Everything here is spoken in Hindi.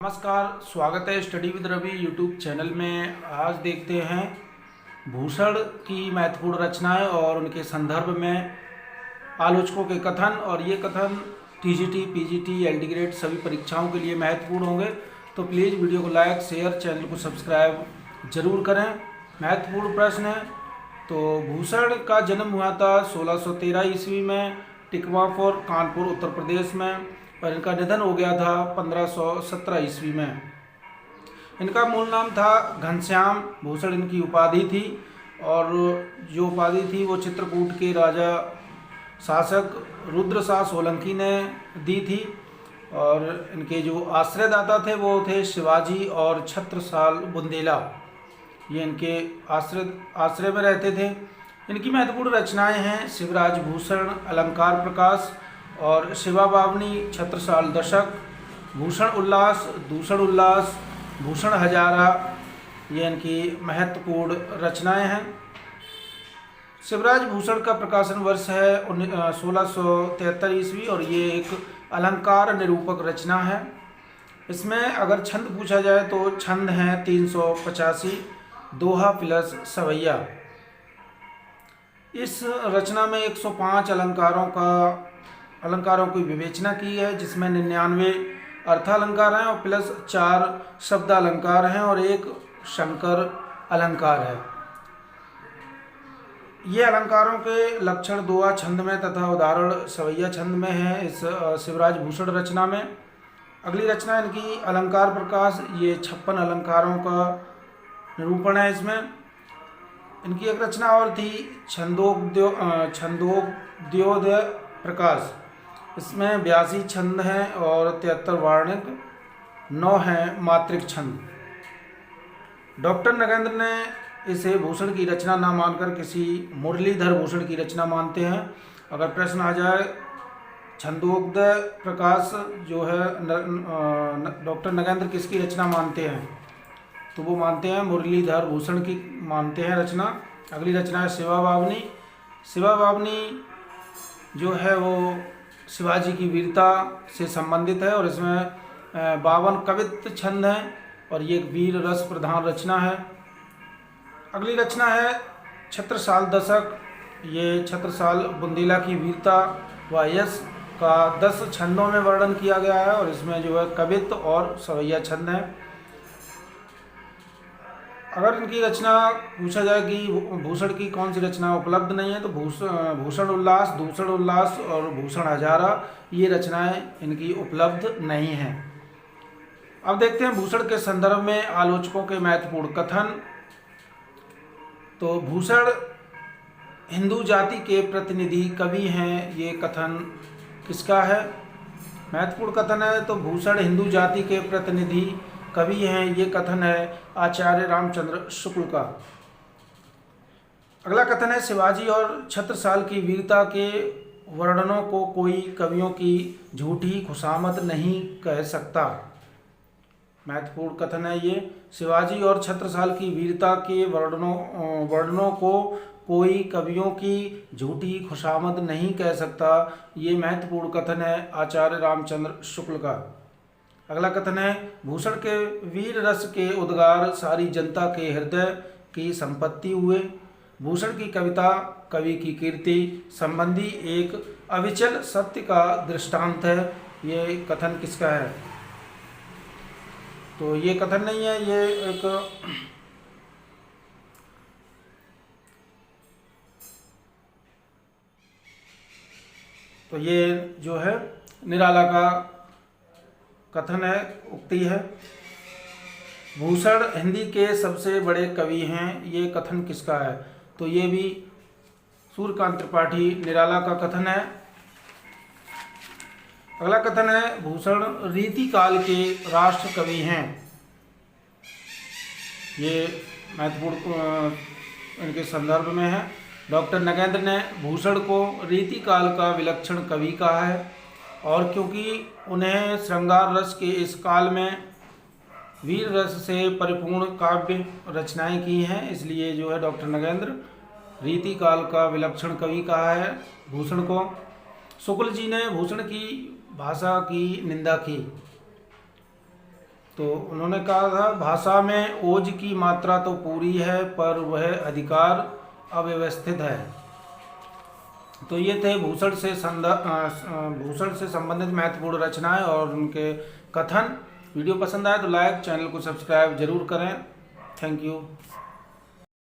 नमस्कार, स्वागत है study with Ravi YouTube channel में। आज देखते हैं भूषण की महत्वपूर्ण रचनाएं और उनके संदर्भ में आलोचकों के कथन। और ये कथन टीजीटी, पीजीटी, एलडी ग्रेड सभी परीक्षाओं के लिए महत्वपूर्ण होंगे। तो प्लीज़ वीडियो को लाइक, शेयर, चैनल को सब्सक्राइब जरूर करें। महत्वपूर्ण प्रश्न है। तो भूषण का जन्म हुआ था 1613 ईस्वी में टिकवापुर, कानपुर, उत्तर प्रदेश में, और इनका निधन हो गया था 1517 ईस्वी में। इनका मूल नाम था घनश्याम भूषण, इनकी उपाधि थी। और जो उपाधि थी वो चित्रकूट के राजा शासक रुद्रशाह सोलंकी ने दी थी। और इनके जो आश्रयदाता थे वो थे शिवाजी और छत्रसाल बुंदेला। ये इनके आश्रय में रहते थे। इनकी महत्वपूर्ण रचनाएं हैं शिवराज भूषण, अलंकार प्रकाश और शिवा बावनी, छत्रसाल दशक, भूषण उल्लास, दूषण उल्लास, भूषण हजारा। ये इनकी महत्वपूर्ण रचनाएं हैं। शिवराज भूषण का प्रकाशन वर्ष है 1673 ईस्वी और ये एक अलंकार निरूपक रचना है। इसमें अगर छंद पूछा जाए तो छंद हैं 385, दोहा प्लस सवैया। इस रचना में 105 अलंकारों की विवेचना की है, जिसमें 99 अर्थालंकार हैं और प्लस 4 शब्दालंकार हैं और एक शंकर अलंकार है। ये अलंकारों के लक्षण दोहा छंद में तथा उदाहरण सवैया छंद में है इस शिवराज भूषण रचना में। अगली रचना इनकी अलंकार प्रकाश, ये 56 अलंकारों का निरूपण है। इसमें इनकी एक रचना और थी छंदोग्योदय प्रकाश। इसमें 82 छंद हैं और 73 वार्णिक, 9 हैं मात्रिक छंद। डॉक्टर नगेंद्र ने इसे भूषण की रचना ना मानकर किसी मुरलीधर भूषण की रचना मानते हैं। अगर प्रश्न आ जाए छंदोग्योदय प्रकाश जो है डॉक्टर नगेंद्र किसकी रचना मानते हैं, तो वो मानते हैं मुरलीधर भूषण की मानते हैं रचना। अगली रचना है शिवा बावनी। शिवा बावनी जो है वो शिवाजी की वीरता से संबंधित है और इसमें 52 कवित्व छंद हैं और ये एक वीर रस प्रधान रचना है। अगली रचना है छत्रसाल दशक। ये छत्रसाल बुंदेला की वीरता व यश का 10 छंदों में वर्णन किया गया है और इसमें जो है कवित्व और सवैया छंद हैं। अगर इनकी रचना पूछा जाए कि भूषण की कौन सी रचना उपलब्ध नहीं है, तो भूषण उल्लास, दूषण उल्लास और भूषण हजारा, ये रचनाएं इनकी उपलब्ध नहीं हैं। अब देखते हैं भूषण के संदर्भ में आलोचकों के महत्वपूर्ण कथन। तो भूषण हिंदू जाति के प्रतिनिधि कवि हैं, ये कथन किसका है? महत्वपूर्ण कथन है। तो भूषण हिंदू जाति के प्रतिनिधि कवि हैं, ये कथन है आचार्य रामचंद्र शुक्ल का। अगला कथन है शिवाजी और छत्रसाल की वीरता के वर्णनों को कोई कवियों की झूठी खुशामद नहीं कह सकता। महत्वपूर्ण कथन है ये। शिवाजी और छत्रसाल की वीरता के वर्णनों को कोई कवियों की झूठी खुशामद नहीं कह सकता। ये महत्वपूर्ण कथन है आचार्य रामचंद्र शुक्ल का। अगला कथन है भूषण के वीर रस के उद्गार सारी जनता के हृदय की संपत्ति हुए। भूषण की कविता कवि की कीर्ति संबंधी एक अविचल सत्य का दृष्टांत है। ये कथन किसका है? तो ये कथन नहीं है, ये एक तो ये जो है निराला का कथन है, उक्ति है। भूषण हिंदी के सबसे बड़े कवि हैं, ये कथन किसका है? तो ये भी सूर्यकांत त्रिपाठी निराला का कथन है। अगला कथन है भूषण रीतिकाल के राष्ट्र कवि हैं। ये महत्वपूर्ण इनके संदर्भ में है। डॉक्टर नगेंद्र ने भूषण को रीतिकाल का विलक्षण कवि कहा है और क्योंकि उन्हें श्रृंगार रस के इस काल में वीर रस से परिपूर्ण काव्य रचनाएं की हैं, इसलिए जो है डॉक्टर नगेंद्र रीतिकाल का विलक्षण कवि कहा है भूषण को। शुक्ल जी ने भूषण की भाषा की निंदा की। तो उन्होंने कहा था, भाषा में ओज की मात्रा तो पूरी है पर वह अधिकार अव्यवस्थित है। तो ये थे भूषण से संबंधित महत्वपूर्ण रचनाएं और उनके कथन। वीडियो पसंद आए तो लाइक, चैनल को सब्सक्राइब जरूर करें। Thank you.